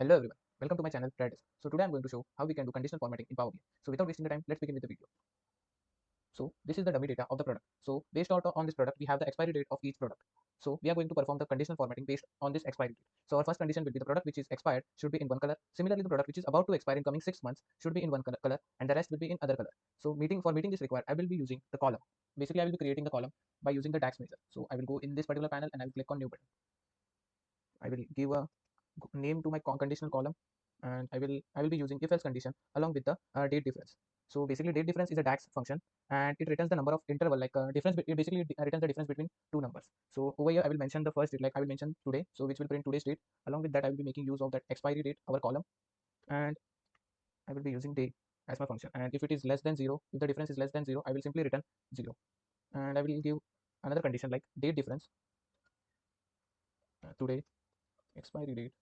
Hello everyone, welcome to my channel Redis. So today I'm going to show how we can do conditional formatting in Power BI. So without wasting the time, let's begin with the video. So this is the dummy data of the product. So based out on this product, we have the expiry date of each product. So we are going to perform the conditional formatting based on this expiry date. So our first condition will be the product which is expired should be in one color. Similarly, the product which is about to expire in coming 6 months should be in one color, and the rest will be in other color. So meeting this required, I will be using the column. Basically, I will be creating the column by using the DAX measure. So I will go in this particular panel and I will click on new button. I will give a name to my conditional column, and I will be using if else condition along with the date difference. So basically date difference is a DAX function, and it returns the number of interval, like difference. It basically returns the difference between two numbers. So over here I will mention the first date, like I will mention today, so which will print today's date. Along with that, I will be making use of that expiry date, our column, and I will be using day as my function. And if it is less than 0, if the difference is less than 0, I will simply return 0. And I will give another condition like date difference, today expiry date,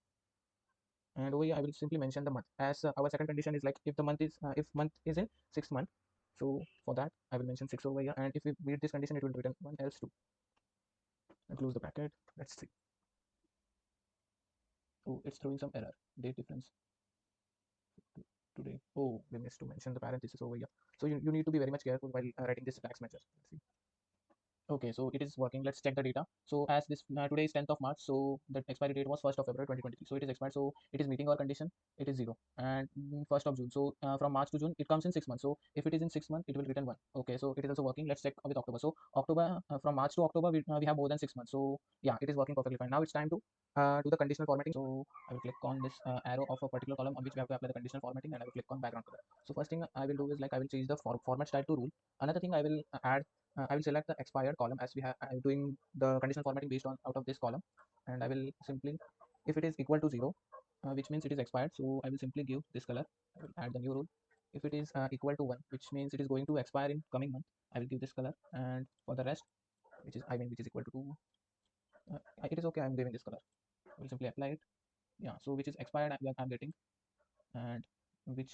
and over here I will simply mention the month, as our second condition is like if the month is if month is in 6 month. So for that I will mention 6 over here, and if we meet this condition, it will return 1 else 2, and close the bracket. Let's see. Oh, it's throwing some error. Date difference today. Oh, we missed to mention the parenthesis over here. So you need to be very much careful while writing this tax measure. Let's see. Okay, so it is working. Let's check the data. So as this today is 10th of March, so the expiry date was 1st of February 2023. So it is expired. So it is meeting our condition. It is 0. And 1st of June. So from March to June, it comes in 6 months. So if it is in 6 months, it will return 1. Okay, so it is also working. Let's check with October. So October, from March to October, we have more than 6 months. So yeah, it is working perfectly fine. Now it's time to do the conditional formatting. So I will click on this arrow of a particular column on which we have to apply the conditional formatting, and I will click on background color. So first thing I will do is like I will change the format style to rule. Another thing I will add, I will select the expired column, as I'm doing the conditional formatting based on out of this column, and I will simply, if it is equal to 0, which means it is expired, so I will simply give this color. I will add the new rule. If it is equal to 1, which means it is going to expire in coming month, I will give this color. And for the rest, which is equal to 2, it is okay, I'm giving this color. I will simply apply it. Yeah, so which is expired, I'm getting, and which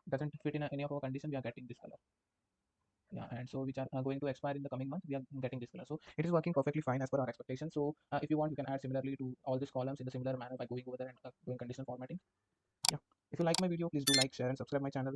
doesn't fit in any of our condition, we are getting this color. Yeah, and so which are going to expire in the coming month, we are getting this color. So it is working perfectly fine as per our expectation. So if you want, you can add similarly to all these columns in the similar manner by going over there and doing conditional formatting. Yeah, if you like my video, please do like, share and subscribe my channel.